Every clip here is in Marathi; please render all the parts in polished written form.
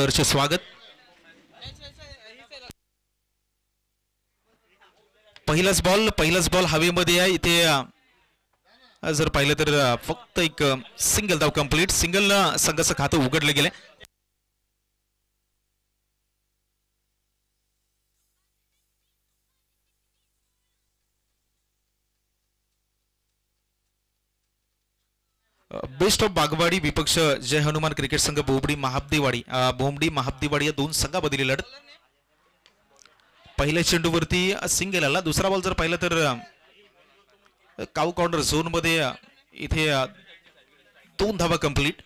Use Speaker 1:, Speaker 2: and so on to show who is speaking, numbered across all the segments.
Speaker 1: सहर्ष स्वागत। पहिलाच बॉल हवेमध्ये आहे इथे। जर पाहिलं तर फक्त एक सिंगल धाव कंप्लीट, सिंगल संघाचं खातं उघडलं गेलं। बेस्ट ऑफ बागवाडी विपक्ष जय हनुमान क्रिकेट संघ बोमडी महाबदीवाडी या दोन संघांमधील लढत। पहिल्या चेंडूवरती सिंगल आला, दुसरा बॉल जर पाहिलं तर काऊ कॉर्नर झोन मध्ये इथे 2 धावा कंप्लीट।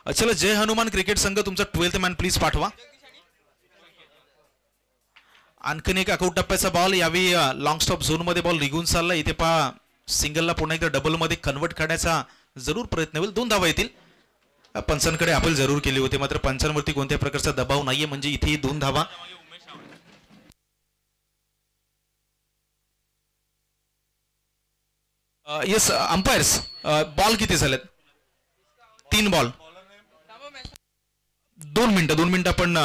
Speaker 1: चला जय हनुमान क्रिकेट संघ तुमचा 12th मॅन प्लीज पाठवा। आणखीन एक आउट टप्प्याचा बॉल, यावेळी लॉंग स्टॉप झोन मध्ये बॉल निघून चालला। इथे पहा सिंगलला पुन्हा एकदा डबल मध्ये कन्वर्ट करण्याचा जरूर प्रयत्न होईल, 2 धावा येतील। पंचांकडे अपील जरूर केली होती, मात्र पंचांवरती कोणत्या प्रकारचा दबाव नाहीये, म्हणजे इथे 2 धावा। येस अंपायर्स, बॉल किती झालेत? 3 बॉल। 2 मिनिटं आपण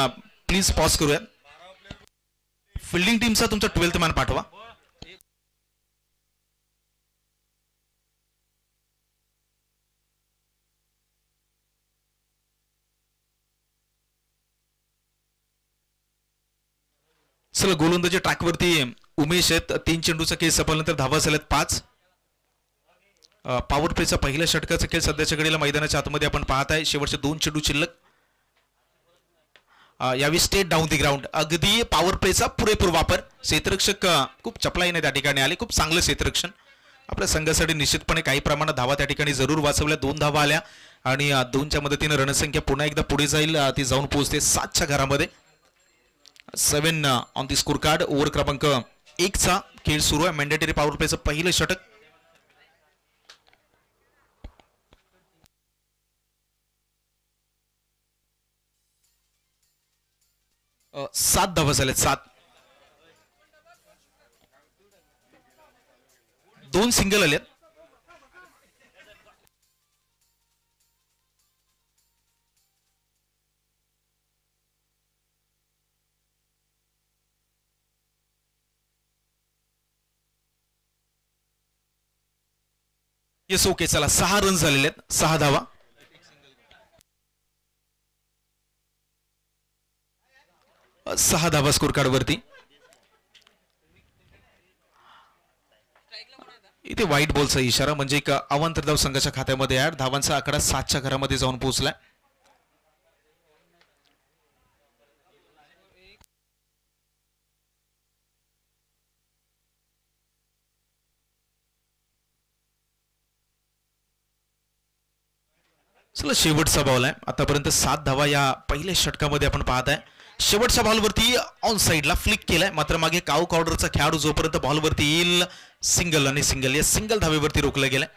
Speaker 1: प्लीज पॉज करूया। फिल्डिंग टीमचा तुमचा 12th मॅन पाठवा। चला गोलंदाजी ट्रॅकवरती उमेश आहेत, 3 चेंडूचा खेळ संपल्यानंतर धावा झाल्यात 5। पॉवर प्लेचा पहिल्या षटकाचा खेळ सध्याच्या घडीला मैदानाच्या आतमध्ये आपण पाहत आहे। शेवटचे 2 चेंडू शिल्लक। यावेळी स्टेट डाऊन दी ग्राउंड, अगदी पॉवर प्लेचा पुरेपूर वापर। क्षेत्ररक्षक खूप चपलाईने त्या ठिकाणी आले, खूप चांगलं क्षेत्ररक्षण आपल्या संघासाठी। निश्चितपणे काही प्रमाणात धावा त्या ठिकाणी जरूर वाचवल्या, 2 धावा आल्या आणि 2च्या मदतीने रणसंख्या पुन्हा एकदा पुढे जाईल, ती जाऊन पोहोचते 7च्या घरामध्ये। 7 on the score card. Over क्रमांक 1चा खेळ सुरू आहे। मॅन्डेटरी पॉवर प्लेचं पहिलं षटक। 7 धावा झाल्यात, 7। 2 सिंगल आलेत। येस ओके, चला 6 रन झालेले आहेत, 6 धावा। सहा धावा स्कोर कार्ड वरती। इथे व्हाईट बॉलचा इशारा, म्हणजे एक अवांतर धाव संघाच्या खात्यामध्ये ऍड। धावांचा आकडा 7च्या घरामध्ये जाऊन पोहोचलाय। चला शेवटचा बॉल आहे, आतापर्यंत 7 धावा या पहिल्या षटकामध्ये आपण पाहत आहे। शेवटच्या बॉलवरती ऑन साइडला फ्लिक केलाय, मात्र मागे काऊ कॉर्डरचा खेळाडू जोपर्यंत बॉलवरती येईल सिंगल आणि सिंगल या सिंगल धावेवरती रोखलं गेलंय।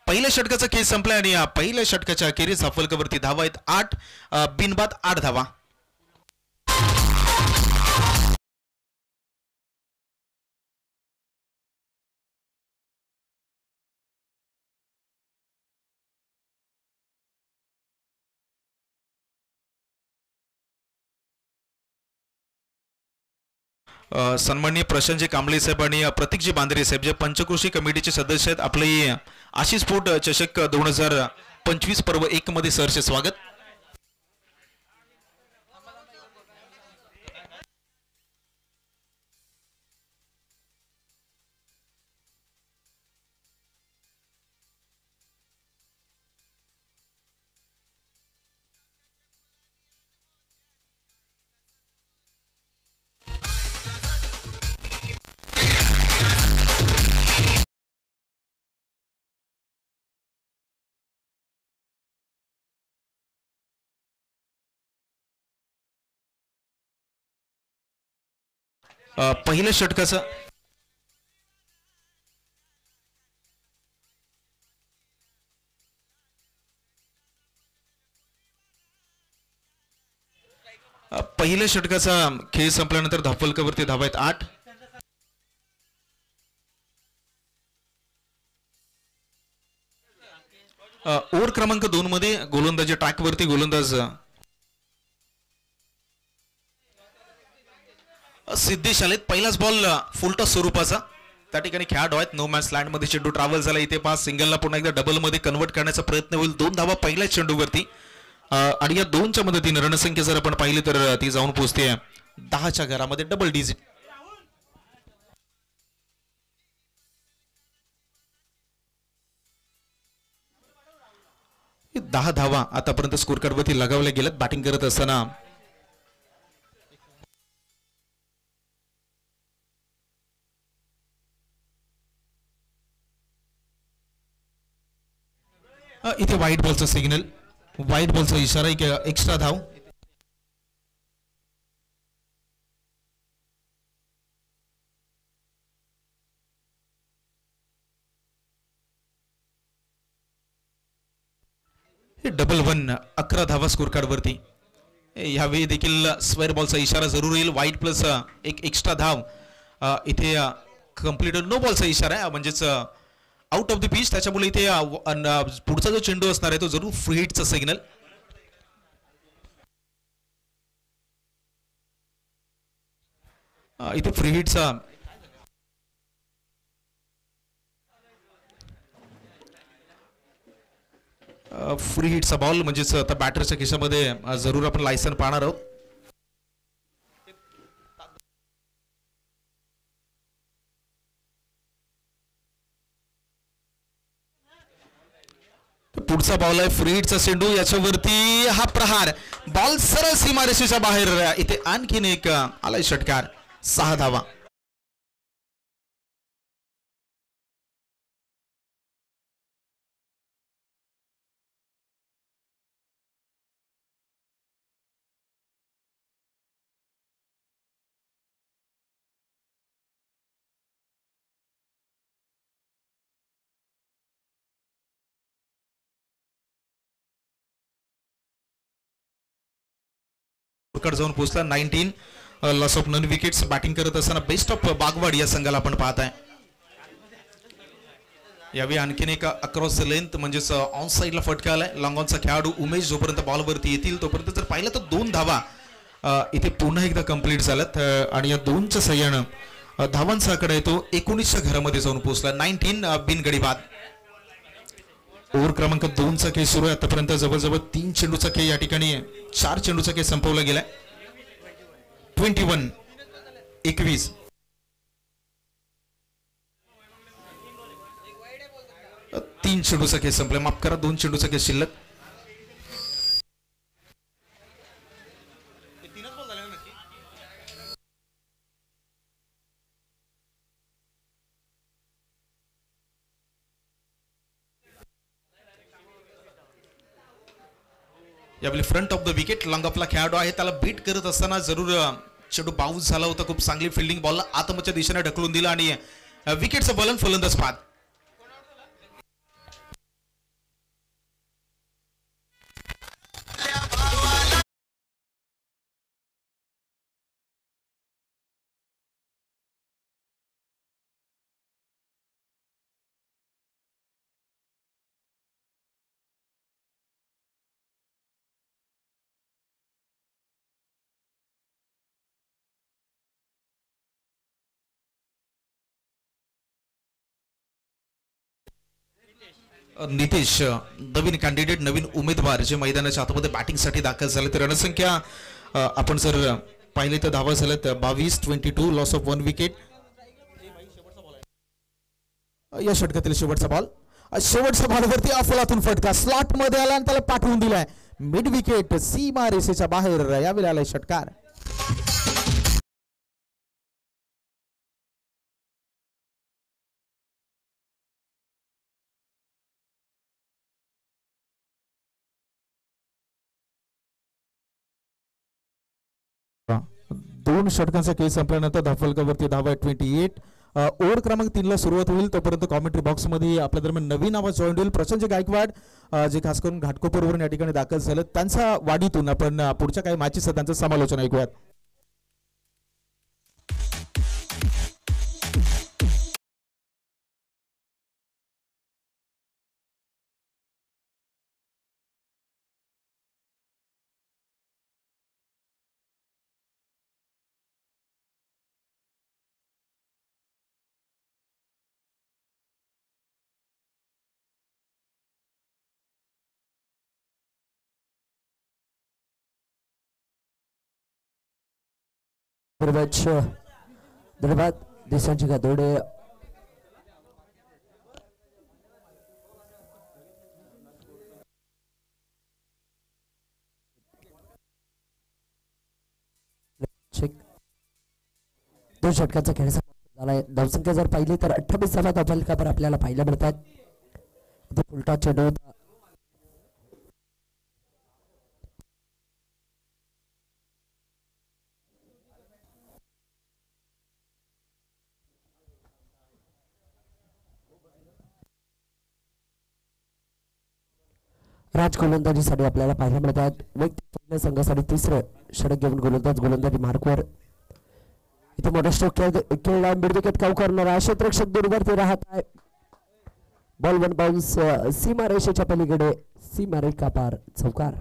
Speaker 1: पहिल्या षटकाचा खेळ संपलाय आणि पहिल्या षटकाच्या अखेरीस फलकावरती धावा आहेत 8, बिनबाद 8 धावा। सन्माननीय प्रशांतजी कांबळे साहेब आणि प्रतीकजी बांद्रे साहेब जे पंचक्रोशी कमिटीचे सदस्य आहेत, आपले आशिष स्पोर्ट चषक 2025 पर्व 1 मध्ये सहर्ष स्वागत। पहिल्या षटकाचा पहिल्या षटकाचा खेळ संपल्यानंतर धावफलकावरती धावा आहेत 8। ओव्हर क्रमांक 2 मध्ये गोलंदाजी ट्रॅकवरती गोलंदाज सिद्धेश आलेत. पहिलाच बॉल फुलटॉस स्वरूपाचा. त्या ठिकाणी खेळाडू आहेत. नो मॅच लँड मध्ये चेंडू ट्रॅव्हल झाला. इथे पास सिंगलला पुन्हा एकदा डबल मध्ये कन्वर्ट करण्याचा प्रयत्न होईल. 2 धावा पहिल्याच चेंडूवरती आणि या 2च्या मदतीने रणसंख्या जर आपण पाहिली तर ती जाऊन पोहोचते 10च्या घरामध्ये डबल डिजिट. हे 10 धावा आतापर्यंत स्कोर कार्डवरती लगावल्या गेल्यात बॅटिंग करत असताना. इथे व्हाईट बॉलचा सिग्नल, व्हाईट बॉलचा इशारा, एक एक्स्ट्रा धाव. हे डबल 1, 11 धावा स्कोर कार्डवरती. यावेळी देखील स्क्वेअर बॉलचा इशारा जरूर येईल. व्हाईट प्लस एक एक्स्ट्रा धाव. इथे कंप्लीट नो बॉलचा इशारा आहे, म्हणजेच आउट ऑफ द पिच. त्याच्यामुळे इथे पुढचा जो चेंडू असणार आहे तो जरूर फ्री हिटचा सिग्नल. इथे फ्री हिटचा फ्री हिटचा बॉल, म्हणजेच आता बॅटरच्या खिशामध्ये जरूर आपण लायसन पाहणार आहोत. पुढचा बॉल आहे फ्री हिटचा चेंडू. याच्यावरती हा प्रहार, बॉल सरळ सीमारेषेच्या बाहेर. इथे आणखीन एक आलाय षटकार. 6 धावा. जाऊन पोहोचला 19 loss of none wickets. Batting करत असताना बेस्ट ऑफ बागवाड या संघाला आपण पाहत आहे. यावेळी आणखीन एक अक्रॉस द लेंथ, म्हणजेच ऑन साईडला फटका आलाय. लॉंग ऑनचा खेळाडू उमेश जोपर्यंत बॉलवरती येतील तोपर्यंत जर पाहिलं तर 2 धावा इथे पुन्हा एकदा कंप्लीट झाल्यात. आणि या 2च्या सह्यानं धावांचा आकडा आहे तो 19च्या घरामध्ये जाऊन पोहोचला. 19 बिनगडी बाद. ओव्हर क्रमांक 2चा खेळ सुरू आहे. आतापर्यंत जवळजवळ 3 चेंडूचा खेळ या ठिकाणी 4 चेंडूचा खेळ संपवला गेलाय. 21. 3 चेंडूचा खेळ संपलाय. माफ करा, 2 चेंडूचा खेळ शिल्लक. यावेळी front of the wicket long ऑफला खेळाडू आहे. त्याला बीट करत असताना जरूर चेंडू बाउन्स झाला होता. खूप चांगली फिल्डिंग, बॉलला आतमच्या दिशेने ढकलून दिला आणि विकेटचं बॉलन फलंदाज बाद. नितेश, नवीन कॅन्डिडेट, नवीन उमेदवार जे मैदानाच्या आतमध्ये बॅटिंगसाठी दाखल झाले. तर रणसंख्या आपण जर पाहिले तर धावा झाल्यात 22. 22 लॉस ऑफ 1 विकेट. या षटकातील शेवटचा बॉल, शेवटच्या बॉलवरती अफलातून फटका स्लॉट मध्ये आला आणि त्याला पाठवून दिलाय मिड विकेट सीमा रेषेच्या बाहेर. यावेळी आलाय षटकार. दोन षटकांचा खेळ संपल्यानंतर धावफलकावरती धावा आहे 28. ओव्हर क्रमांक 3 ला सुरुवात होईल. तोपर्यंत कॉमेंट्री बॉक्स मध्ये आपल्या दरम्यान नवीन आवाज जॉईन होईल. प्रशांत गायकवाड जे खास करून घाटकोपरवरून या ठिकाणी दाखल झाले, त्यांच्या वाडीतून आपण पुढच्या काही मॅचेस त्यांचं समालोचन ऐकूयात.
Speaker 2: धन्यवाद देशांची गादोडे दोन षटकांचा खेळ झालाय. धावसंख्या जर पाहिली तर 28 धावा धावफलकावर आपल्याला पाहायला मिळतात. इथे उलटा चेंडू राज गोलंदाजीसाठी आपल्याला पाहायला मिळतात. वैयक्तिक संघासाठी तिसरं षटक घेऊन गोलंदाजी मार्कवर इथे मोठा स्ट्रोक खेळला. मिडविकेट काऊ करणारा क्षेत्ररक्षक दूरवरती राहत आहे. बॉल वन बाउन्स सीमा रेषेच्या पलीकडे सीमा रेखा पार चौकार.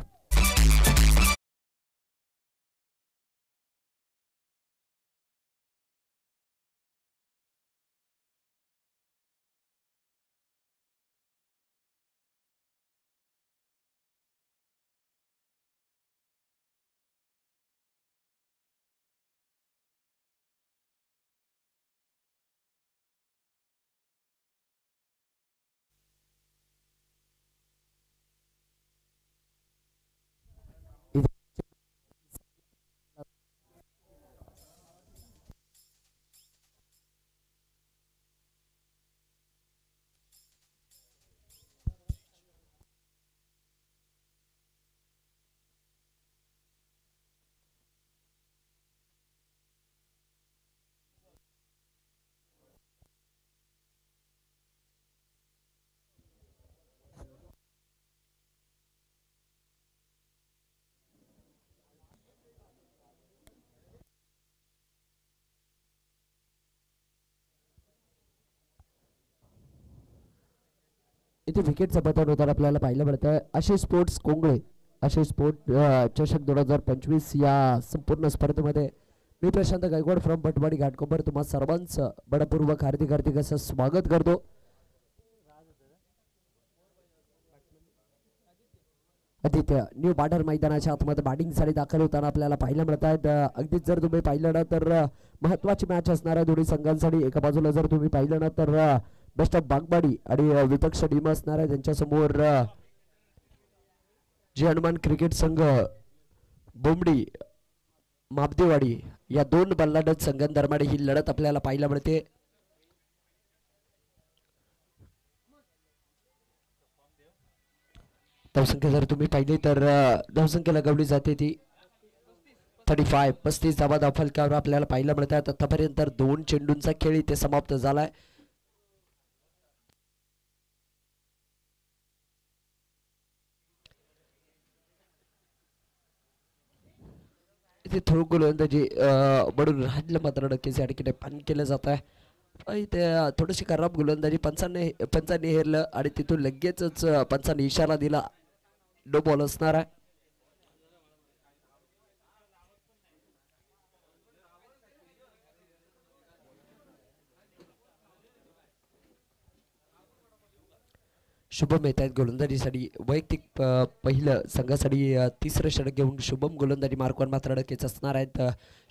Speaker 2: इथे विकेटचा पतन होताना आपल्याला पाहायला मिळतं. आशिष स्पोर्ट्स कोंगळे आशिष स्पोर्ट चषक 2025 या संपूर्ण स्पर्धेमध्ये मी प्रशांत गायकवाड फ्रॉम भटवाडी घाटकोपर तुम्हा सर्वांचं बडपूर्वक हार्दिक असं स्वागत करतो. आदित्य न्यू बार्डर मैदानाच्या आतमध्ये बॅटिंगसाठी दाखल होताना आपल्याला पाहायला मिळत आहेत. अगदीच जर तुम्ही पाहिलं ना तर महत्वाची मॅच असणार आहे दोन्ही संघांसाठी. एका बाजूला जर तुम्ही पाहिलं ना तर बेस्ट ऑफ बागबाडी आणि विपक्ष टीम असणार आहे. त्यांच्यासमोर जी हनुमान क्रिकेट संघ बोमडी मापदेवाडी या दोन बल्लाडत संघांदरम्यान ही लढत आपल्याला पाहायला मिळते. धावसंख्या जर तुम्ही पाहिली तर धावसंख्या लगवली जाते ती 35 धावा धावफलकावर आपल्याला पाहायला मिळतात. आतापर्यंत 2 चेंडूंचा खेळ इथे समाप्त झालाय. इथे थोडं गोलंदाजी बडून राहिलं मात्र नक्कीच या ठिकाणी पान केलं जात आहे. इथे थोडीशी खराब गोलंदाजी पंचांनी हेरलं आणि तिथून लगेचच पंचांनी इशारा दिला नो बॉल असणार आहे. शुभम येत आहेत गोलंदाजीसाठी. वैयक्तिक पहिलं संघासाठी तिसरं षटक घेऊन शुभम गोलंदाजी मार्कवर मात्र डकेच असणार आहेत.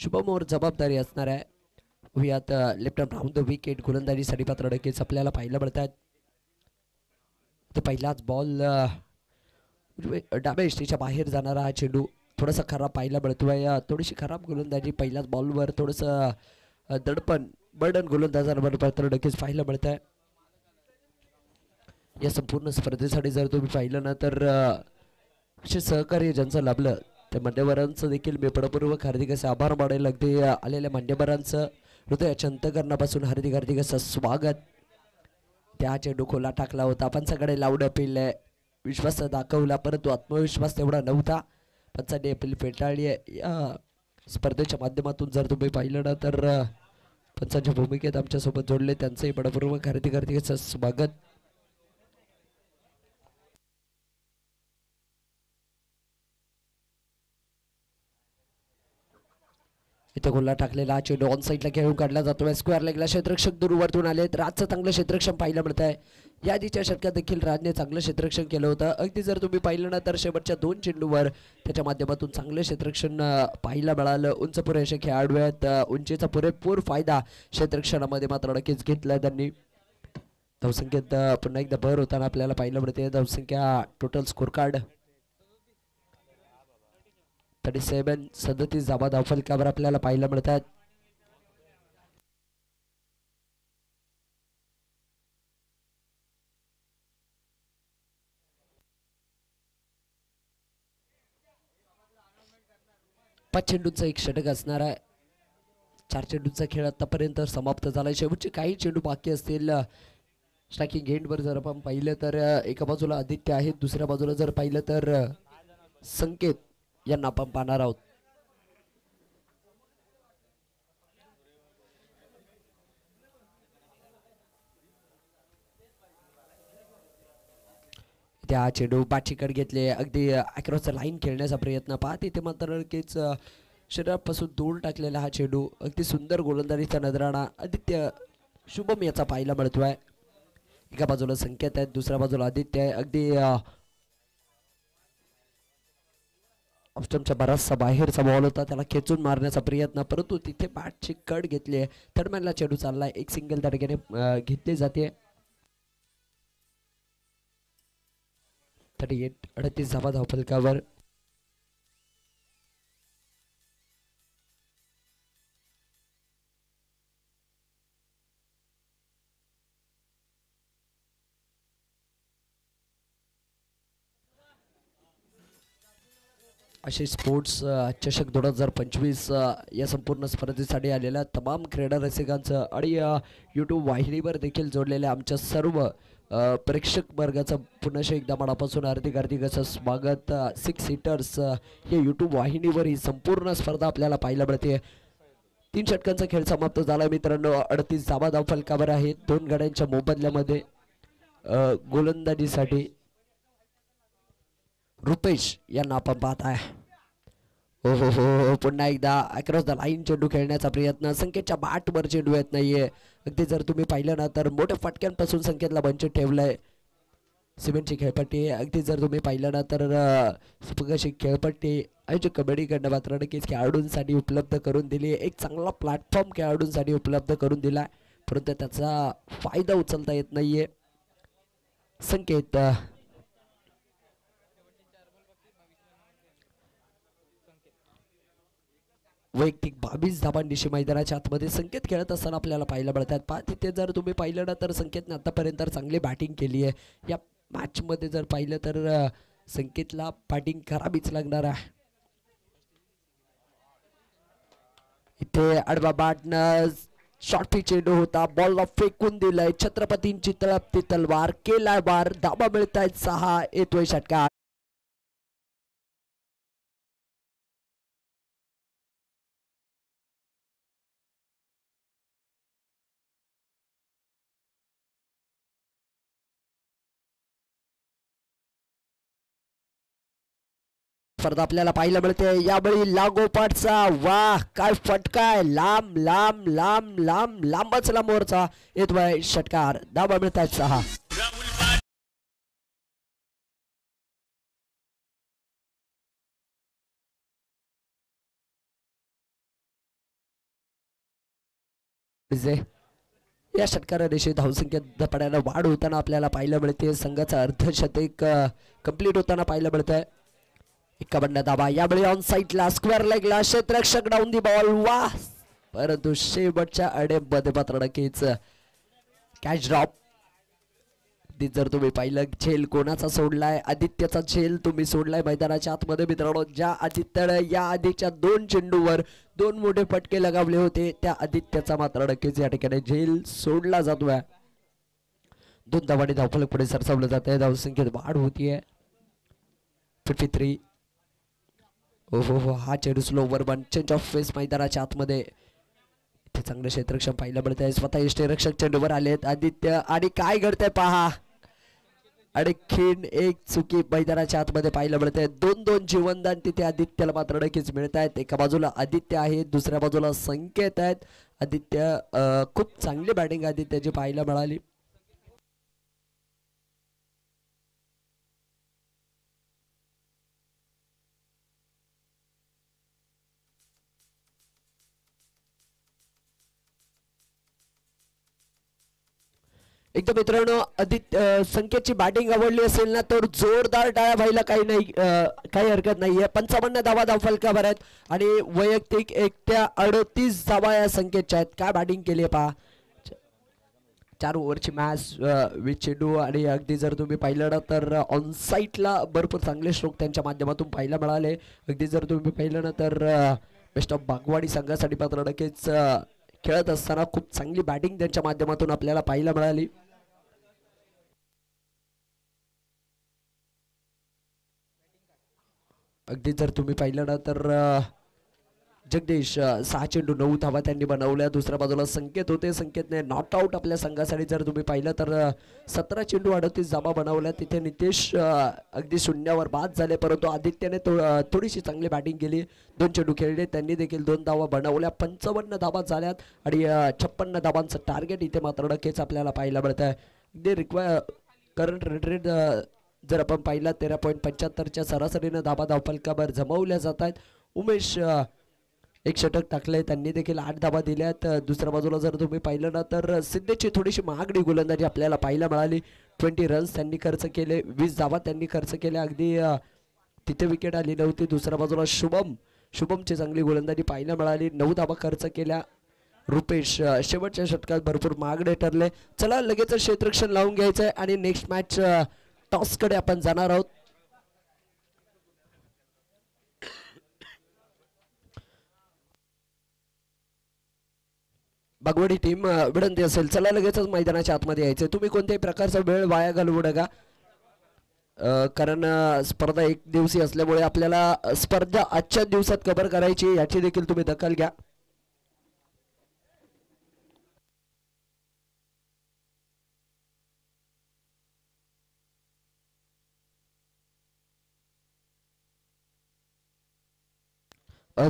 Speaker 2: शुभमवर जबाबदारी असणार आहे. यात left arm round the wicket गोलंदाजीसाठी मात्र डकेच आपल्याला पाहायला मिळतात. तर पहिलाच बॉल डाव्या इष्टीच्या बाहेर जाणारा हा चेंडू थोडासा खराब पाहायला मिळतोय. थोडीशी खराब गोलंदाजी पहिल्याच बॉलवर थोडंसं बर्डन गोलंदाजांवर मात्र डकेच पाहायला मिळत आहे. या संपूर्ण स्पर्धेसाठी जर तुम्ही पाहिलं ना तर विशेष सहकार्य ज्यांचं लाभलं त्या मान्यवरांचं देखील मी पडपूर्वक हार्दिक असे आभार मानायला लागते. आलेल्या मान्यवरांचं हृदयाच्या अंतकरणापासून हार्दिक असं स्वागत. त्या चेंडू खोला टाकला होता. पंचाकडे लावणं पिल्लंय विश्वास दाखवला परंतु आत्मविश्वास तेवढा नव्हता. पंचाने अपील फेटाळली आहे. या स्पर्धेच्या माध्यमातून जर तुम्ही पाहिलं ना तर पंचांच्या भूमिकेत आमच्यासोबत जोडले त्यांचंही पडपूर्वक हार्दिक असं स्वागत. इथे गोलला टाकलेला चेंडू ऑन साईडला खेळून काढला जातोय. स्क्वेअर लेगला क्षेत्ररक्षक दूरवरतून आलेत. राजचं चांगलं क्षेत्ररक्षण पाहायला मिळत आहे. या आधीच्या षटकात देखील राजने चांगलं क्षेत्ररक्षण केलं होतं. अगदी जर तुम्ही पाहिलं ना तर शेवटच्या 2 चेंडूवर त्याच्या माध्यमातून चांगलं क्षेत्ररक्षण पाहायला मिळालं. उंच पुरेसे खेळाडू आहेत. उंचीचा पुरेपूर फायदा क्षेत्ररक्षणामध्ये मात्र नक्कीच घेतलाय त्यांनी. धावसंख्येत पुन्हा एकदा भर होताना आपल्याला पाहायला मिळते. धावसंख्या टोटल स्कोर कार्ड 37 धावा धावफलकावर आपल्याला पाहायला मिळतात. पाच चेंडूंचा एक षटक असणार आहे. 4 चेंडूंचा खेळ आतापर्यंत समाप्त झाला. शेवटचे काही चेंडू बाकी असतील. स्ट्रायकिंग एंडवर जर आपण पाहिलं तर एका बाजूला आदित्य आहेत, दुसऱ्या बाजूला जर पाहिलं तर संकेत यांना आपण पाहणार आहोत. त्या चेंडू पाठीकडे घेतले. अगदी अक्रॉसचा लाईन खेळण्याचा प्रयत्न पहा. तिथे मात्र नक्कीच शरीरापासून दूर टाकलेला हा चेंडू. अगदी सुंदर गोलंदाजीचा नजराणा आदित्य शुभम याचा पाहायला मिळतोय. एका बाजूला संकेत आहेत, दुसऱ्या बाजूला आदित्य आहे. अगदी ऑफस्टंपच्या बराचसा बाहेरचा बॉल होता, त्याला खेचून मारण्याचा प्रयत्न, परंतु तिथे बॅटची कट घेतली आहे. थर्डमॅनला चेंडू चाललाय. एक सिंगल त्या ठिकाणी घेतली जाते. 38 धावा धावफलकावर. असे स्पोर्ट्स चषक 2025 या संपूर्ण स्पर्धेसाठी आलेल्या तमाम क्रीडा रसिकांचं आणि यूट्यूब वाहिनीवर देखील जोडलेल्या आमच्या सर्व प्रेक्षक वर्गाचं पुन्हा एकदा मनापासून हार्दिक असं स्वागत. 6 सीटर्स हे यूट्यूब वाहिनीवर ही संपूर्ण स्पर्धा आपल्याला पाहायला मिळते. 3 षटकांचा खेळ समाप्त झाला मित्रांनो. 38 धावा धावफलकावर आहेत. 2 गड्यांच्या मोबदल्यामध्ये गोलंदाजीसाठी रुपेश यांना आपण पाहत आहे. हो हो हो पुन्हा एकदा अक्रॉस द लाईन चेंडू खेळण्याचा प्रयत्न. संकेतच्या बॅटवर चेंडू येत नाहीये. अगदी जर तुम्ही पाहिलं ना तर मोठ्या फटक्यांपासून संकेतला वंचित ठेवलंय. सिमेंटची खेळपट्टी अगदी जर तुम्ही पाहिलं ना तर सुपकशी खेळपट्टी आयोजक कबड्डीकडनं मात्र नक्कीच खेळाडूंसाठी उपलब्ध करून दिली. एक चांगला प्लॅटफॉर्म खेळाडूंसाठी उपलब्ध करून दिला, परंतु त्याचा फायदा उचलता येत नाहीये. संकेत वैयक्तिक 22 धावांनिशी मैदानाच्या आतमध्ये संकेत खेळत असताना आपल्याला पाहायला मिळतात. पहा तिथे जर तुम्ही पाहिलं ना तर संकेतने आतापर्यंत चांगली बॅटिंग केली आहे. या मॅच मध्ये जर पाहिलं तर संकेतला बॅटिंग करावीच लागणार आहे. इथे आडवा बॅटनं शॉर्ट पिच चेंडू होता, बॉलला फेकून दिलाय. छत्रपतींची तळपती तलवार केलाय वार. धावा मिळतायत 6. येतोय षटकार. स्पर्धा आपल्याला पाहायला मिळते. यावेळी लागोपाठचा वाह काय फटकाय. लांब लांब लांब लांब लांबच लांबवरचा येतोय षटकार. धावा मिळतात 6. या षटकारादिवशी धावसंख्येत धपाड्यानं वाढ होताना आपल्याला पाहायला मिळते. संघाचा अर्धशतक कंप्लीट होताना पाहायला मिळतंय. 51 धावा. यावेळी ऑन साईडला स्क्वेअर लेगला क्षेत्ररक्षक डाऊन दी बॉल. वाह, परंतु शेवटच्या अडेमध्ये मात्र नक्कीच कॅच ड्रॉप. जर तुम्ही पाहिलं झेल कोणाचा सोडलाय, आदित्यचा झेल तुम्ही सोडलाय मैदानाच्या आतमध्ये मित्रांनो. ज्या आदित्यने या आधीच्या 2 चेंडूवर 2 मोठे फटके लगावले होते त्या आदित्यचा मात्र नक्कीच या ठिकाणी झेल सोडला जातोय. 2 धावांनी धावफलक पुढे सरसावलं जात आहे. धावसंख्येत वाढ होतीये. 53. हो हा चेंडू slower one change of face मैदानाच्या आतमध्ये. इथे चांगलं क्षेत्ररक्षण पाहायला मिळत आहे. स्वतः यष्टीरक्षक चेंडूवर आलेत आदित्य आणि काय घडतंय पहा. आणखीन एक चुकी मैदानाच्या आतमध्ये पाहायला मिळते. 2-2 जीवनदान तिथे आदित्यला मात्र नक्कीच मिळत आहेत. एका बाजूला आदित्य आहे, दुसऱ्या बाजूला संकेत आहेत. आदित्य खूप चांगली बॅटिंग आदित्यची पाहायला मिळाली. एकदम मित्रांनो, संकेतची बॅटिंग आवडली असेल ना तर जोरदार टाळ्या व्हायला काही नाही, काही हरकत नाहीये. 55 धावा धावफलकावर आहेत आणि वैयक्तिक एकट्या 38 धावा या संकेतच्या आहेत. काय बॅटिंग केली आहे पहा. 4 ओव्हरची मॅच विथ चेंडू आणि अगदी जर तुम्ही पाहिलं ना तर ऑन साईटला भरपूर चांगले स्ट्रोक त्यांच्या माध्यमातून पाहायला मिळाले. अगदी जर तुम्ही पाहिलं ना तर बेस्ट ऑफ बागवाडी संघासाठी मात्र नक्कीच खेळत असताना खूप चांगली बॅटिंग त्यांच्या माध्यमातून आपल्याला पाहायला मिळाली. अगदी जर तुम्ही पाहिलं ना तर जगदीश 6 चेंडू 9 धावा त्यांनी बनवल्या. दुसऱ्या बाजूला संकेत होते, संकेतने नॉट आउट आपल्या संघासाठी जर तुम्ही पाहिलं तर 17 चेंडू 38 धावा बनवल्या. तिथे नितेश अगदी शून्यावर बाद झाले, परंतु आदित्यने थोडीशी चांगली बॅटिंग केली. 2 चेंडू खेळले, त्यांनी देखील 2 धावा बनवल्या. 55 धावा झाल्यात आणि 56 धावांचं टार्गेट इथे मात्र नक्कीच आपल्याला पाहायला मिळत आहे. अगदी करंट रन रेट जर आपण पाहिला 13.75च्या सरासरीनं धावा धावफलकावर जमवल्या जात आहेत. उमेश एक षटक टाकले, त्यांनी देखील 8 धावा दिल्यात. दुसऱ्या बाजूला जर तुम्ही पाहिलं ना तर सिद्धेची थोडीशी महागडी गोलंदाजी आपल्याला पाहायला मिळाली. 20 रन्स त्यांनी खर्च केले, 20 धावा त्यांनी खर्च केल्या. अगदी तिथे विकेट आली नव्हती. दुसऱ्या बाजूला शुभमची चांगली गोलंदाजी पाहायला मिळाली, 9 धावा खर्च केल्या. रुपेश शेवटच्या षटकात भरपूर महागडे ठरले. चला लगेच क्षेत्ररक्षण लावून घ्यायचं आहे आणि नेक्स्ट मॅच टॉसकडे आपण जाणार आहोत. बागवाडी टीम विनंती असेल, चला लगेचच मैदानाच्या आतमध्ये यायचे. तुम्ही कोणत्याही प्रकारचा वेळ वाया घालवू नका, कारण स्पर्धा एक दिवशी असल्यामुळे आपल्याला स्पर्धा आजच्या दिवसात कव्हर करायची, याची देखील तुम्ही दखल घ्या.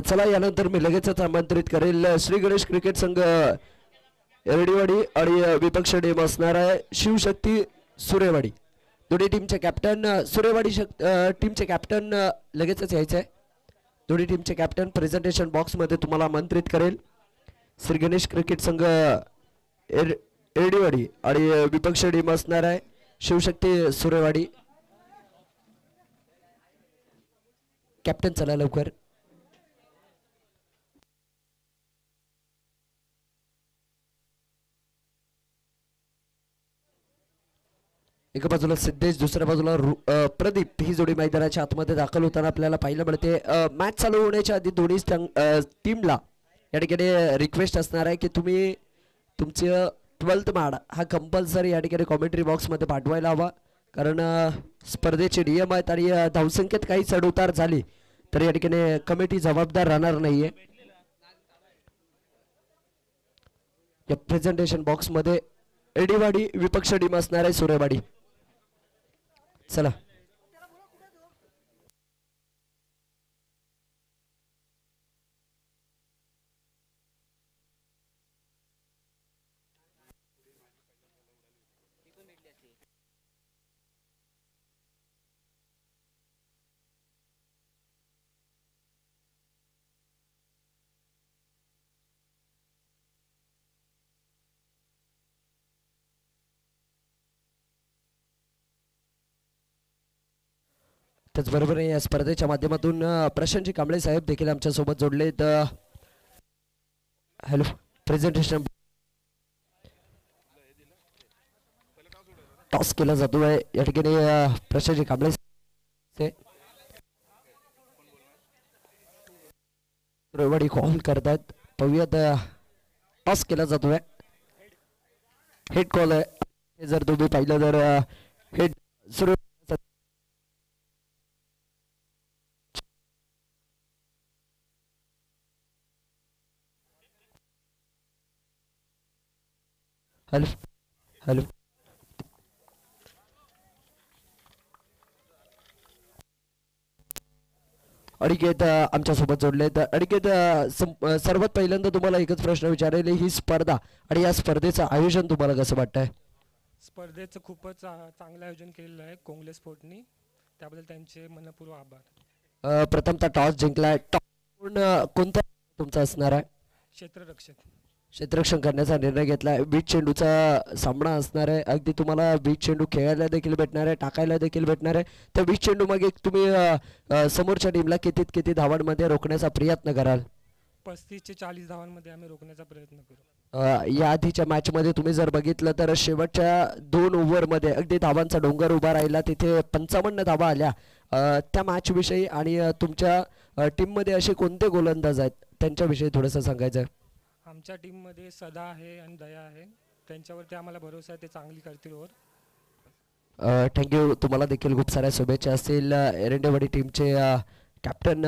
Speaker 2: चला यानंतर मी लगेचच आमंत्रित करेल श्री गणेश क्रिकेट संघ एरडीवाडी आणि विपक्ष टीम असणार आहे शिवशक्ती सुरेवाडी. दोन्ही टीमचे कॅप्टन सुरेवाडी टीमचे कॅप्टन लगेचच यायचे आहे. दोन्ही टीमचे कॅप्टन प्रेझेंटेशन बॉक्स मध्ये तुम्हाला आमंत्रित करेल. श्री गणेश क्रिकेट संघ एरडीवाडी आणि विपक्ष टीम असणार आहे शिवशक्ती सुरेवाडी. कॅप्टन चला लवकर. एका बाजूला सिद्धेश, दुसऱ्या बाजूला प्रदीप ही जोडी मैदानाच्या आतमध्ये दाखल होताना आपल्याला पाहायला मिळते. मॅच चालू होण्याच्या आधी दोन्ही टीमला या ठिकाणी रिक्वेस्ट असणार आहे की तुम्ही तुमचं 12th माड हा कंपल्सरी या ठिकाणी कॉमेंट्री बॉक्समध्ये पाठवायला हवा, कारण स्पर्धेचे नियम आहेत आणि धावसंख्येत काही चढउतार झाली तर या ठिकाणी कमिटी जबाबदार राहणार नाहीये. या प्रेझेंटेशन बॉक्समध्ये एडीवाडी विपक्ष टीम असणार आहे सुरेवाडी. चला त्याचबरोबर या स्पर्धेच्या माध्यमातून प्रशांतजी कांबळे साहेब देखील आमच्या सोबत जोडलेत. हॅलो, प्रेझेंटेशन टॉस केला जातोय या ठिकाणी प्रशांतजी कांबळे सुरेवाडी कॉल करतात. पाहूयात, टॉस केला जातोय, हेड कॉल आहे. जर तुम्ही पाहिलं तर हेड सुरू हॅलो हॅलो अनिकेत आमच्यासोबत जोडलेत. अनिकेत सर्वात पहिल्यांदा तुम्हाला एकच प्रश्न विचारेल, ही स्पर्धा आणि या स्पर्धेचं आयोजन तुम्हाला कसं वाटतंय?
Speaker 3: स्पर्धेचं खूपच चांगलं आयोजन केलेलं आहे कोंगले स्पोर्टनी, त्याबद्दल त्यांचे मनपूर्वक आभार.
Speaker 2: प्रथमतः टॉस जिंकलाय. टॉस कोणत्या तुमचा असणार आहे?
Speaker 3: क्षेत्ररक्षक.
Speaker 2: क्षेत्ररक्षण करण्याचा निर्णय घेतलाय. बीच चेंडूचा सामना असणार आहे. अगदी तुम्हाला बीच चेंडू खेळायला देखील भेटणार आहे, टाकायला देखील भेटणार आहे. त्या बीच चेंडू मागे तुम्ही समोरच्या टीमला किती धावांमध्ये रोखण्याचा प्रयत्न कराल?
Speaker 3: 35 ते 40 धावांमध्ये आम्ही रोखण्याचा प्रयत्न करू.
Speaker 2: या आधीच्या मॅचमध्ये तुम्ही जर बघितलं तर शेवटच्या 2 ओव्हरमध्ये अगदी धावांचा डोंगर उभा राहिला, तिथे 55 धावा आल्या. त्या मॅचविषयी आणि तुमच्या टीममध्ये असे कोणते गोलंदाज आहेत त्यांच्याविषयी थोडंसं सांगायचं आहे?
Speaker 3: आमच्या टीममध्ये सदा आहे आणि दया आहे, त्यांच्यावरती आम्हाला भरोसा आहे, ते चांगली करतील ओव्हर.
Speaker 2: थँक्यू. तुम्हाला देखील खूप साऱ्या शुभेच्छा असतील. एरंडेवाडी टीमचे कॅप्टन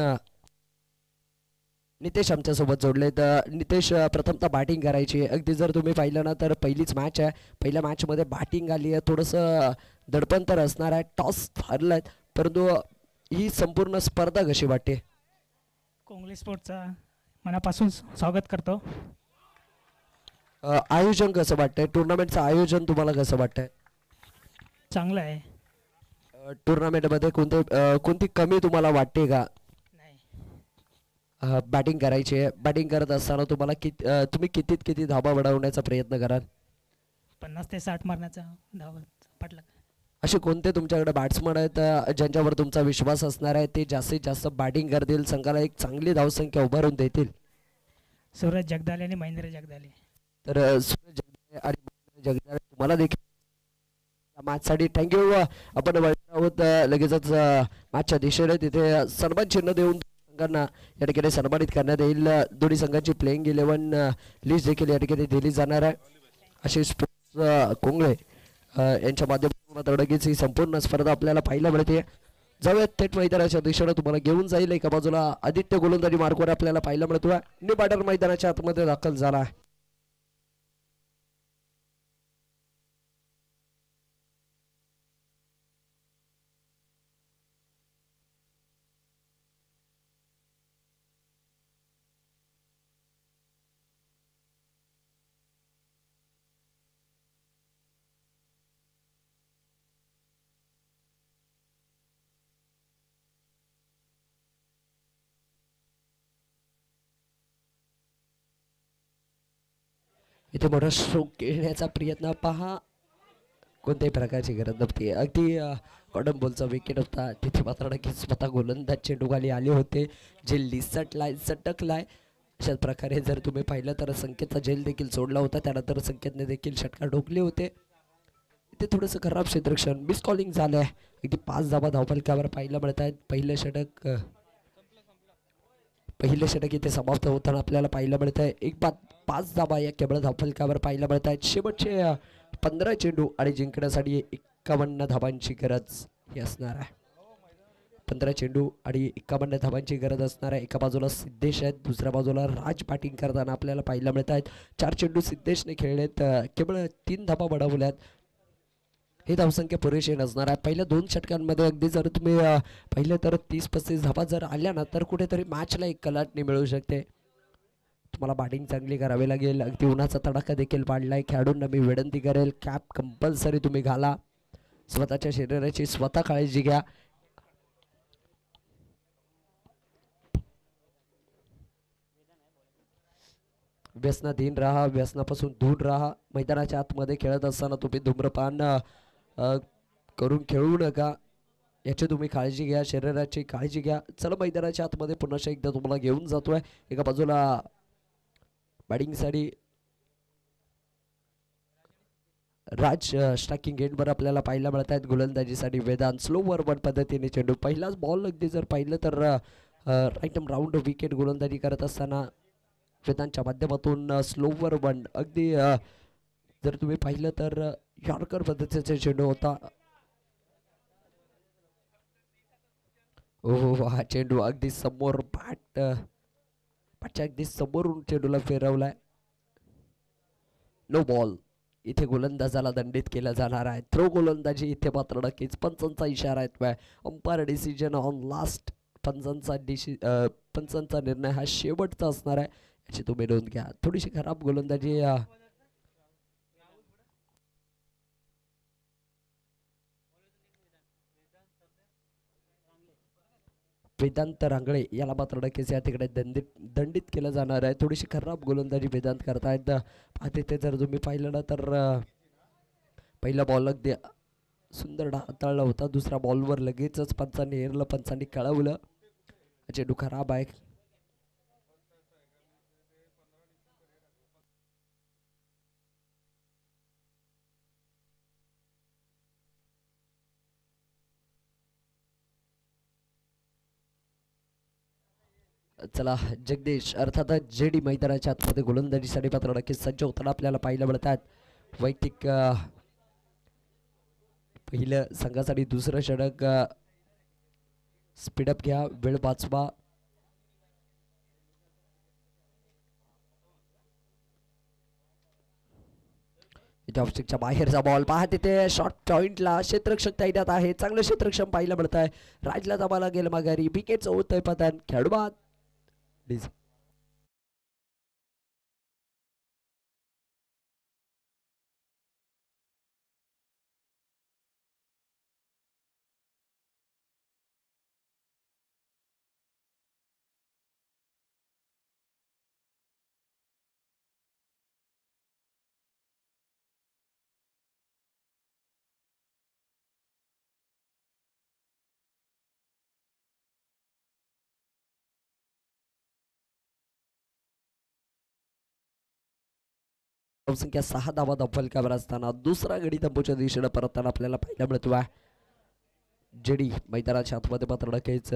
Speaker 2: नितेश आमच्यासोबत जोडले. तर नितेश, प्रथमतः बॅटिंग करायची आहे. अगदी जर तुम्ही पाहिलं ना तर पहिलीच मॅच आहे, पहिल्या मॅचमध्ये बॅटिंग आली आहे, थोडंसं दडपण तर असणार आहे, टॉस हरलं आहे, परंतु ही संपूर्ण स्पर्धा कशी वाटते?
Speaker 4: कोंगली स्पोर्टचा मनापासून स्वागत करतो.
Speaker 2: आयोजन कसं वाटतंय? टुर्नामेंटचं आयोजन तुम्हाला कसं वाटतंय?
Speaker 4: चांगलं आहे.
Speaker 2: टुर्नामेंटमध्ये कोणती कमी तुम्हाला वाटते का?
Speaker 4: नाही.
Speaker 2: बॅटिंग करायची आहे. बॅटिंग करत असताना तुम्हाला तुम्ही किती धावा बनवण्याचा प्रयत्न कराल?
Speaker 4: 50 ते 60 मारण्याचा धावा पटला.
Speaker 2: असे कोणते तुमच्याकडे बॅट्समन आहेत ज्यांच्यावर तुमचा विश्वास असणार आहे, ते जास्तीत जास्त बॅटिंग करतील, संघाला एक चांगली धावसंख्या उभारून देतील?
Speaker 4: सूरज जगदाले आणि महेंद्र जगदाले.
Speaker 2: तर सूरज जगदाले आणि महेंद्र जगदाले तुम्हाला देखील मॅचसाठी थँक्यू. आपण वळणार आहोत लगेचच मॅचच्या दिशेने. तिथे सन्मान चिन्ह देऊन संघांना या ठिकाणी सन्मानित करण्यात येईल. दोन्ही संघांची प्लेइंग 11 लिस्ट देखील या ठिकाणी दिली जाणार आहे. आशिष स्पोर्ट्स कोंगळे यांच्या माध्यमातून लगेच ही संपूर्ण स्पर्धा आपल्याला पाहायला मिळते. जाऊयात थेट मैदानाच्या दिशेने तुम्हाला घेऊन जाईल. एका बाजूला आदित्य गोलंदाजी मार्गवर आपल्याला पाहायला मिळतोय. न्यू बॅटर मैदानाच्या आतमध्ये दाखल झाला आहे. इथे मोठा स्ट्रोक खेळण्याचा प्रयत्न पहा, कोणत्याही प्रकारची गरज नव्हती. अगदी कॉडम बॉलचा विकेट होता, तिथे मात्र नक्कीच स्वतः गोलंदाज चेंडू खाली आले होते, जे लिसटलाय सटकलाय. अशाच प्रकारे जर तुम्ही पाहिलं तर संकेतचा झेल देखील सोडला होता, त्यानंतर संकेतने देखील षटकार ठोकले होते. इथे थोडंसं खराब क्षेत्ररक्षण मिस कॉलिंग झालं आहे. अगदी 5 धावा धावफलकावर पाहायला मिळत आहेत. पहिलं षटक इथे समाप्त होताना आपल्याला पाहायला मिळत आहे. 5 धावा या केवळ धावफलकावर पाहायला मिळत आहेत. शेवटचे 15 चेंडू आणि जिंकण्यासाठी 51 धावांची गरज ही असणार आहे. 15 चेंडू आणि 51 धावांची गरज असणार आहे. एका बाजूला सिद्धेश आहेत, दुसऱ्या बाजूला राज बॅटिंग करताना आपल्याला पाहायला मिळत आहेत. 4 चेंडू सिद्धेशने खेळलेत, केवळ 3 धावा बनवल्यात. ही धावसंख्या पुरेशी नसणार आहे. पहिल्या 2 षटकांमध्ये अगदी जर तुम्ही पाहिलं तर 30-35 धावा जर आल्या ना तर कुठेतरी मॅचला एक कलाटणी मिळू शकते. तुम्हाला बॅटिंग चांगली करावी लागेल. अगदी उन्हाचा तडाखा देखील वाढलाय. खेळाडूंना मी विनंती करेल, कॅप कंपल्सरी तुम्ही घाला. स्वतःच्या शरीराची स्वतः काळजी घ्या. व्यसनाधीन राहा, व्यसनापासून दूर राहा. मैदानाच्या आतमध्ये खेळत असताना तुम्ही धूम्रपान करून खेळू नका, याची तुम्ही काळजी घ्या, शरीराची काळजी घ्या. चला मैदानाच्या आतमध्ये पुन्हा एकदा तुम्हाला घेऊन जातोय. एका बाजूला बॅटिंगसाठी राज स्ट्रायकिंग एंडवर आपल्याला पाहायला मिळत आहेत. गोलंदाजीसाठी वेदांत स्लोवर वन पद्धतीने चेंडू. पहिलाच बॉल अगदी जर पाहिलं तर राईट राऊंड विकेट गोलंदाजी करत असताना वेदांतच्या माध्यमातून स्लोवर वन. अगदी जर तुम्ही पाहिलं तर यॉर्कर पद्धतीचा चेंडू होता. हो, हा चेंडू अगदी समोर बॅटच्या अगदी समोरून चेंडूला फिरवलाय. No ball. इथे गोलंदाजाला दंडित केलं जाणार आहे. थ्रो गोलंदाजी इथे मात्र नक्कीच पंचांचा इशारा आहे. अंपायर डिसिजन ऑन लास्ट पंचांचा निर्णय हा शेवटचा असणार आहे, याची तुम्ही नोंद घ्या. थोडीशी खराब गोलंदाजी वेदांत रांगळे याला मात्र नक्कीच या तिकडे दंडित केलं जाणार आहे. थोडीशी खराब गोलंदाजी वेदांत करतायत. तिथे जर तुम्ही पाहिलं ना तर पहिला बॉल अगदी सुंदर हाताळला होता, दुसऱ्या बॉलवर लगेचच पंचांनी हेरलं, पंचांनी कळवलं चेंडू खराब आहे. चला जगदीश अर्थात जेडी मैदानाच्या आतमध्ये गोलंदाजीसाठी मात्र नक्कीच सज्ज होताना आपल्याला पाहायला मिळतात. वैयक्तिक पहिलं संघासाठी दुसरं षटक, स्पीडअप घ्या, वेळ वाचवा. ऑफस्टिकच्या बाहेरचा बॉल पहा, तिथे शॉर्ट पॉइंटला क्षेत्ररक्षक तैनात आहे. चांगलं क्षेत्ररक्षण पाहायला मिळत आहे. राजला दाबाला गेलं माघारी, विकेटचं होतंय पतन. खेळू बाद. संख्या 6 धावा फलकावर असताना दुसरा गडी तंबूच्या दिशेने परतताना आपल्याला पाहायला मिळतो. जेडी मैदानाच्या आतमध्ये मात्र नक्कीच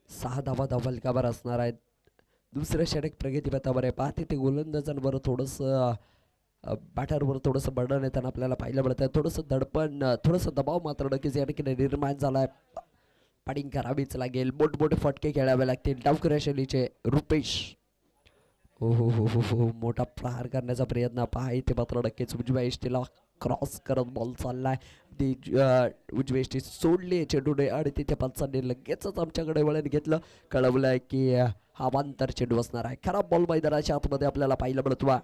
Speaker 2: सहा धावा फलकावर असणार आहेत. दुसऱ्या षटक प्रगतीपथावर आहे. पाहते ते गोलंदाजांवर थोडंसं बॅटरवर थोडंसं बर्डन येताना आपल्याला पाहायला मिळत आहे. थोडंसं दडपण, थोडंसं दबाव मात्र नक्कीच या ठिकाणी निर्माण झाला आहे. बॅटिंग करावीच लागेल, मोठमोठे फटके खेळावे लागतील. डावखुऱ्या शैलीचे रुपेश हो हो हो हो हो मोठा प्रहार करण्याचा प्रयत्न पहा, इथे मात्र नक्कीच उजव्या इष्टीला क्रॉस करत बॉल चाललाय. ती उजव्या इष्टी सोडली चेंडूने आणि तिथे पंचांनी लगेचच आमच्याकडे वळण घेतलं. कळवलंय की हा वांतर चेंडू असणार आहे. खराब बॉल मैदानाच्या आतमध्ये आपल्याला पाहायला मिळतो.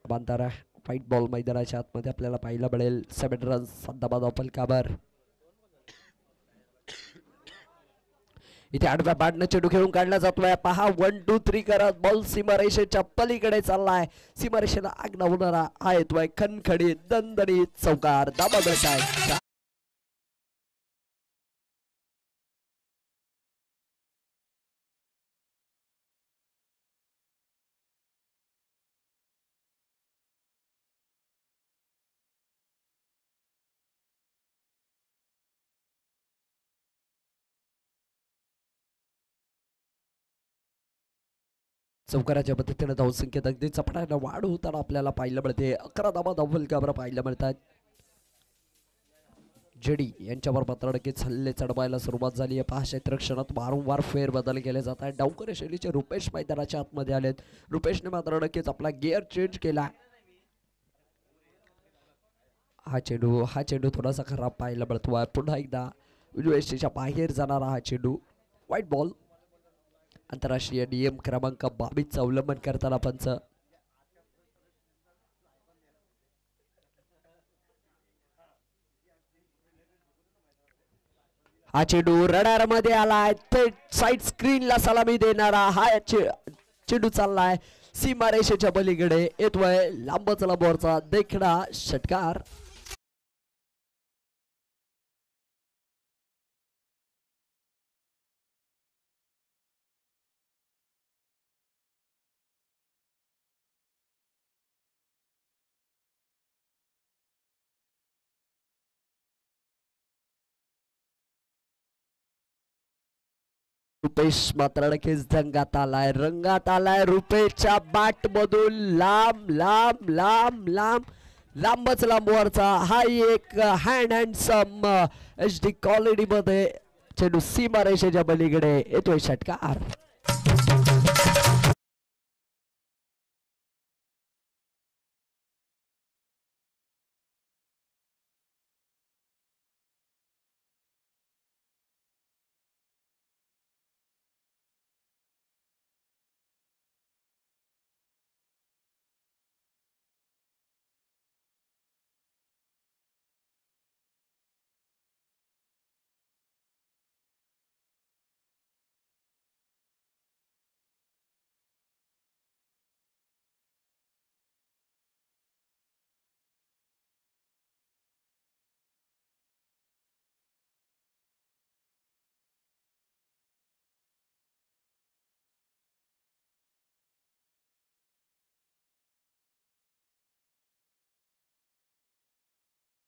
Speaker 2: बांधारा व्हाईट बॉल मैदानाच्या आतमध्ये आपल्याला पाहायला मिळेल. 7 रन्स 7 धावा फलकावर. इथे आडव्या बॅटने चेंडू खेळून काढला जातोय. पहा 1 2 3 करत बॉल सीमारेषेच्या पलीकडे चाललाय. सीमारेषेला आग लावणारा हा येतोय खणखडीत दणदणीत चौकार. दाबा मिळताय. चौकाराच्या पद्धतीने धावसंख्येत अगदी चपटाने वाढ होताना आपल्याला पाहायला मिळते. 11 धावा फलकावर पाहायला मिळतात. जेडी यांच्यावर मात्र नक्कीच हल्ले चढवायला सुरुवात झाली आहे. 5 क्षेत्ररक्षणात वारंवार फेरबदल केले जात आहेत. डावखुऱ्या शैलीचे रुपेश मैदानाच्या आतमध्ये आलेत. रुपेशने मात्र नक्कीच आपला गिअर चेंज केला. हा चेंडू थोडासा खराब पाहायला मिळतो. पुन्हा एकदा उजव्या बाहेर जाणारा हा चेंडू. White ball. आंतरराष्ट्रीय नियम क्रमांक 22 अवलंबन करताना पंच हा चेंडू रडार मध्ये आलाय. थेट साइड स्क्रीनला सलामी देणारा हा चेंडू चाललाय सीमारेषेच्या पलीकडे. येतोय लांबच लांबवरचा देखणा षटकार. रुपेश मात्र नक्कीच रंगात आलाय. रुपेशच्या बॅट मधून लांबच लांबवरचा हा एक हँडसम HD क्वालिटी मध्ये चेंडू सीमारेषेच्या पलीकडे येतोय षटकार.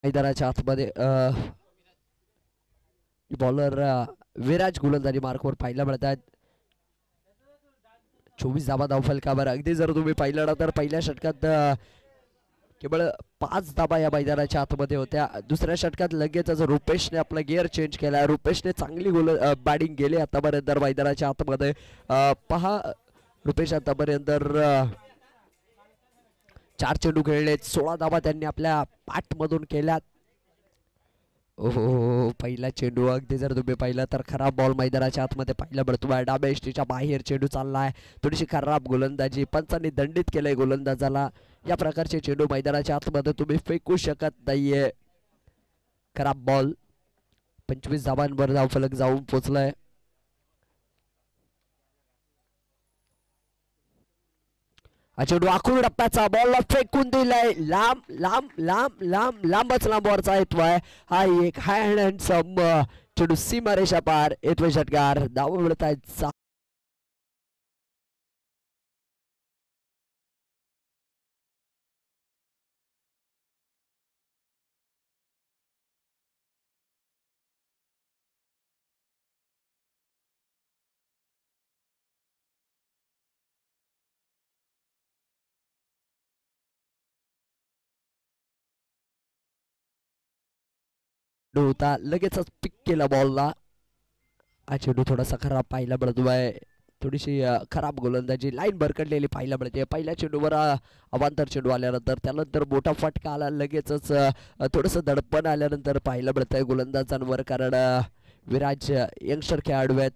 Speaker 2: मैदानाच्या आतमध्ये बॉलर विराज गोलंदाजी मार्कवर पाहायला मिळतात. 24 धावा धावफलकावर. अगदी जर तुम्ही पाहिलं ना तर पहिल्या षटकात केवळ 5 धावा या मैदानाच्या आतमध्ये होत्या. दुसऱ्या षटकात लगेचच रुपेशने आपला गिअर चेंज केला. रुपेशने चांगली बॅटिंग केली आतापर्यंत मैदानाच्या आतमध्ये. पहा रुपेश आतापर्यंत 4 चेंडू खेळलेत. 16 धावा त्यांनी आपल्या पाठमधून केल्यात. ओहो पहिला चेंडू अगदी जर तुम्ही पाहिलं तर खराब बॉल मैदानाच्या आतमध्ये पाहायला मिळतोय. डाव्या एष्टीच्या बाहेर चेंडू चाललाय. थोडीशी खराब गोलंदाजी. पंचांनी दंडित केलंय गोलंदाजाला. या प्रकारचे चेंडू मैदानाच्या आतमध्ये तुम्ही फेकू शकत नाहीये. खराब बॉल. 25 धावांवर धावफलक जाऊन पोहोचलाय. हा चेंडू आखून टप्प्याचा बॉलला फेकून दिलाय. लांब लांब लांब लांब लांबच लांबवरचा येतोय. हा एक हँड अँड सम चेंडू सीमारेषा पार. येतोय षटकार. धावा मिळत आहेत. होता लगेचच पिक केला बॉलला. हा चेंडू थोडासा खराब पाहायला मिळतोय. थोडीशी खराब गोलंदाजी. लाईन भरकडलेली पाहायला मिळते. पहिल्या चेंडूवर अवांतर चेंडू आल्यानंतर त्यानंतर मोठा फटका आला. लगेचच थोडंसं दडपण आल्यानंतर पाहायला मिळतंय गोलंदाजांवर. कारण विराज यंगस्टर खेळाडू आहेत.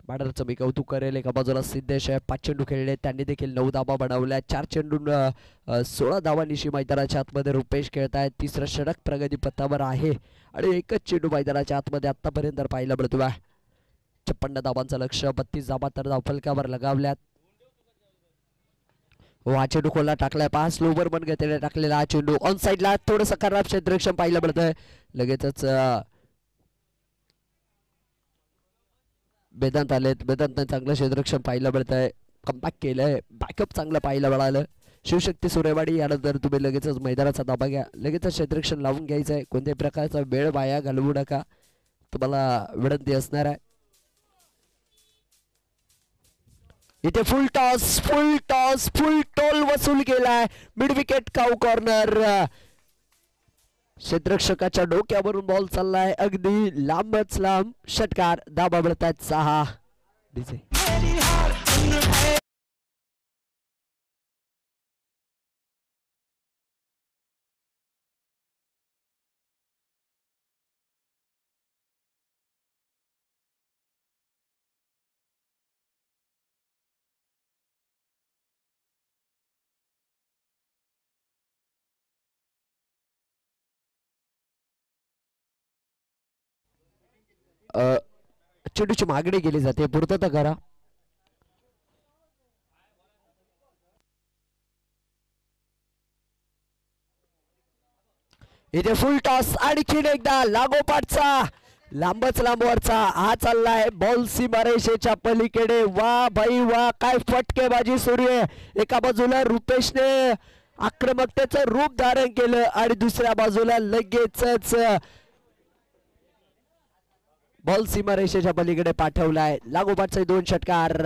Speaker 2: बॅटरचं मी कौतुक करेल. एका बाजूला सिद्धेश आहे. 5 चेंडू खेळले. त्यांनी देखील 9 धावा बनवल्या. 4 चेंडून 16 धावांनिशी मैदानाच्या आतमध्ये रुपेश खेळतायत. तिसरं षटक प्रगती पथावर आहे आणि एकच चेंडू मैदानाच्या आतमध्ये आतापर्यंत पाहायला मिळतोय. 56 धावांचं लक्ष. 32 धावा तर धावफलकावर लगावल्यात. हा चेंडू खोलला टाकलाय. 5 स्लोवर मन गतीने टाकलेला हा चेंडू ऑन साईडला. थोडंसं खराब क्षेत्ररक्षण पाहायला मिळतंय. लगेचच वेदांत आलेत. वेदांतने चांगलं क्षेत्ररक्षण पाहायला मिळतंय. कमबॅक केलंय. बॅकअप चांगलं पाहायला मिळालं. शिवशक्ती सुरेवाडी यानंतर तुम्ही लगेचच मैदानाचा ताबा घ्या. लगेचच क्षेत्ररक्षण लावून घ्यायचंय. कोणत्याही प्रकारचा वेळ वाया घालवू नका. तुम्हाला विनंती असणार आहे. इथे फुल टॉस फुल टोल वसूल केलाय. मिड विकेट काऊ कॉर्नर. क्षेत्ररक्षकाच्या डोक्यावरून बॉल चाललाय. अगदी लांबच लांब. षटकार. धावा मिळतात 6. डीजे चेंडूची मागणी केली जाते. पूर्तता करा. इथे फुल टॉस. आणखीन एकदा लागोपाठचा लांबच लांबवरचा हा चाललाय. बॉल सीमारेषेच्या पलीकडे. वा भाई वा. काय फटकेबाजी सुरू आहे. एका बाजूला रुपेशने आक्रमकतेचं रूप धारण केलं आणि दुसऱ्या बाजूला लगेचच बॉल सीमारेषेच्या पलीकडे पाठवलाय. लागोपाठचे 2 षटकार.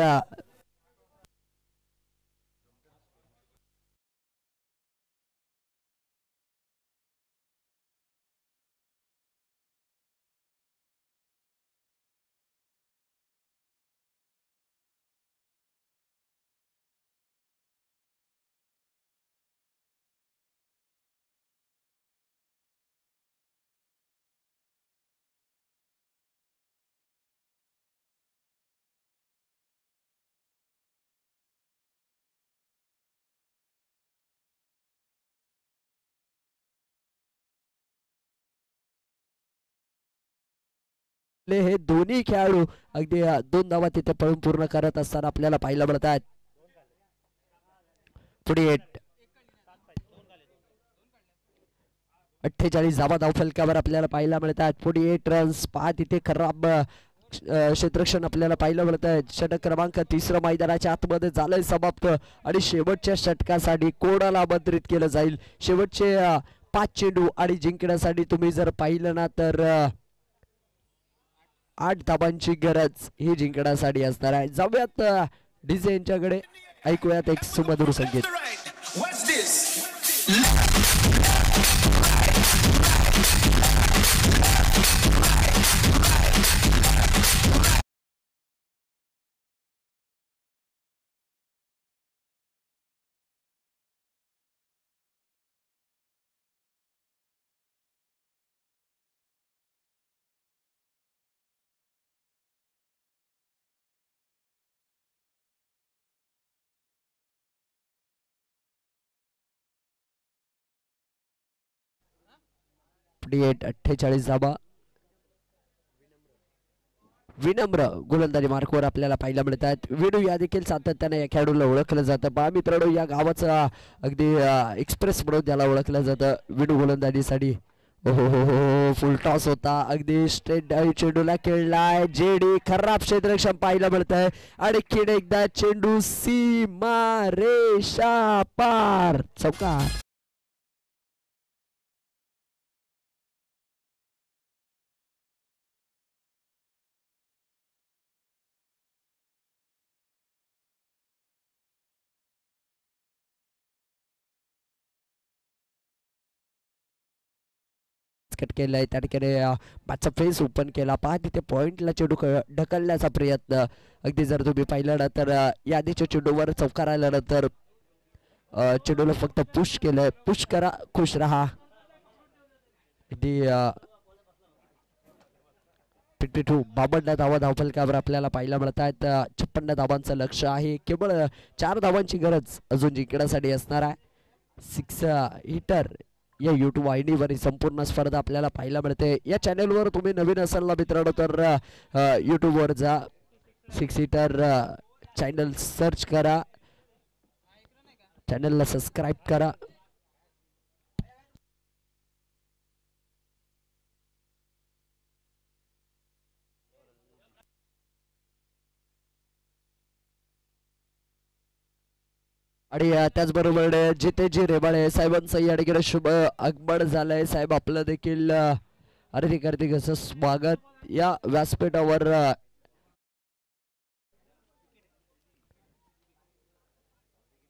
Speaker 2: हे दोन्ही खेळाडू अगदी 2 धावा तिथे पळून पूर्ण करत असताना आपल्याला पाहायला मिळतात. 48 धावा धावफलकावर आपल्याला पाहायला मिळतात. 48 रन्स. 5 तिथे खराब क्षेत्ररक्षण आपल्याला पाहायला मिळत आहे. षटक क्रमांक 3 मैदानाच्या आतमध्ये झालंय समाप्त आणि शेवटच्या षटकासाठी कोणाला आमंत्रित केलं जाईल. शेवटचे 5 चेंडू आणि जिंकण्यासाठी तुम्ही जर पाहिलं ना तर 8 धाबांची गरज ही जिंकण्यासाठी असणार आहे. जाऊयात डीजे यांच्याकडे, ऐकूयात एक सुमधुर संगीत. एट 48 धाबा. विनम्र गोलंदाजी मार्कवर आपल्याला पाहायला मिळतात. विनू या देखील सातत्याने या खेळाडूला ओळखलं जातं. पहा मित्रांनो, या गावाचा अगदी एक्सप्रेस म्हणून त्याला ओळखलं जातं विनू गोलंदाजीसाठी. हो हो हो हो, फुल टॉस होता, अगदी स्ट्रेट चेंडूला खेळलाय जेडी, खराब क्षेत्ररक्षण पाहायला मिळतंय. आणखीन एकदा चेंडू सीमा रेषा पार, चौकार. कट केलाय त्या ठिकाणी मॅचचा फेस ओपन केला. पहा तिथे पॉइंटला चेंडू ढकलण्याचा प्रयत्न. अगदी जर तुम्ही पाहिलं ना तर या आधीच्या चेंडूवर चौकार आल्यानंतर चेंडूला फक्त पुश केलंय. पुश करा, खुश राहा. अगदी 52 52 धावा धावफलकावर आपल्याला पाहायला मिळत आहेत. 56 धावांचं लक्ष आहे. केवळ 4 धावांची गरज अजून जिंकण्यासाठी असणार आहे. 6 हिटर या यूट्यूब वाहिनीवर ही संपूर्ण स्पर्धा आपल्याला पाहायला मिळते. या चॅनलवर तुम्ही नवीन असाल ना मित्रांनो तर यूट्यूबवर जा, 6 हिटर चॅनल सर्च करा, चॅनलला सबस्क्राईब करा. आणि त्याचबरोबर जितेजी रेबाळे साहेबांचं या ठिकाणी शुभ आगमन झालंय. साहेब आपलं देखील हार्दिक असं स्वागत या व्यासपीठावर.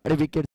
Speaker 2: आणि विकेट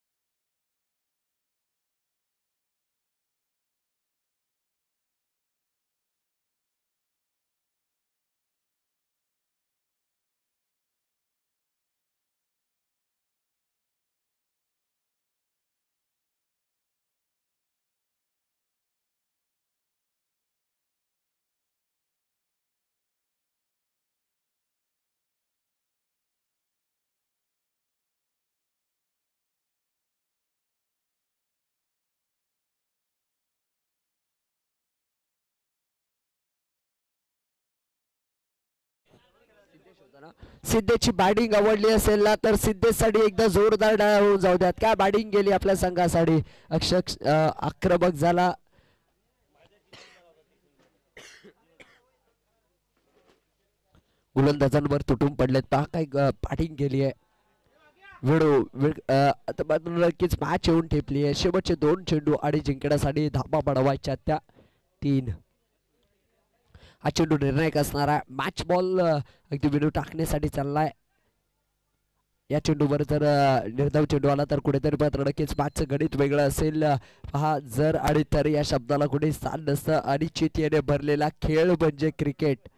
Speaker 2: सिद्धेची बॅटिंग आवडली असेल ना तर सिद्धेसाठी एकदा जोरदार डाळा होऊन जाऊ द्यात. काय बॅटिंग गेली आपल्या संघासाठी, अक्षर आक्रमक झाला. गोलंदाजांवर तुटून पडलेत. पहा काय बॅटिंग केली आहे. आता नक्कीच मॅच येऊन ठेपली आहे. शेवटचे 2 चेंडू आणि जिंकण्यासाठी धाबा बडवायच्या त्या 3. हा चेंडू निर्णायक असणार आहे. मॅच बॉल अगदी विनू टाकण्यासाठी चाललाय. या चेंडूवर जर निर्धाव चेंडू आला तर कुठेतरी मात्र नक्कीच मॅचचं गणित वेगळं असेल. पहा जर आणि तर या शब्दाला कुठे स्थान नसतं. अनिश्चिततेने भरलेला खेळ म्हणजे क्रिकेट.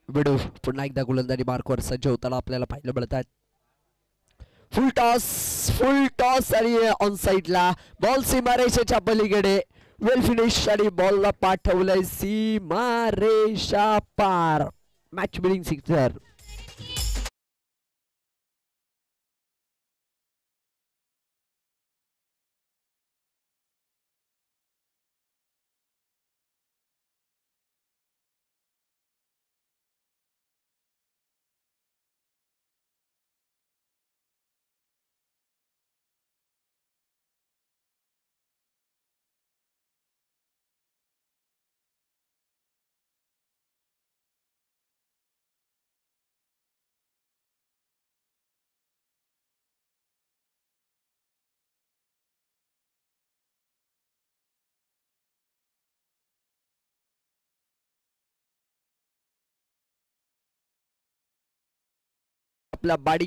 Speaker 2: विडू पुन्हा एकदा गोलंदाजी मार्कवर सज्ज होताना आपल्याला पाहायला मिळत आहेत. फुल टॉस आणि ऑन साइडला बॉल सीमारेषेच्या पलीकडे. वेल फिनिश आणि बॉलला पाठवलंय सीमारेषा पार. Match winning sixer.
Speaker 5: आपला बॅटिंग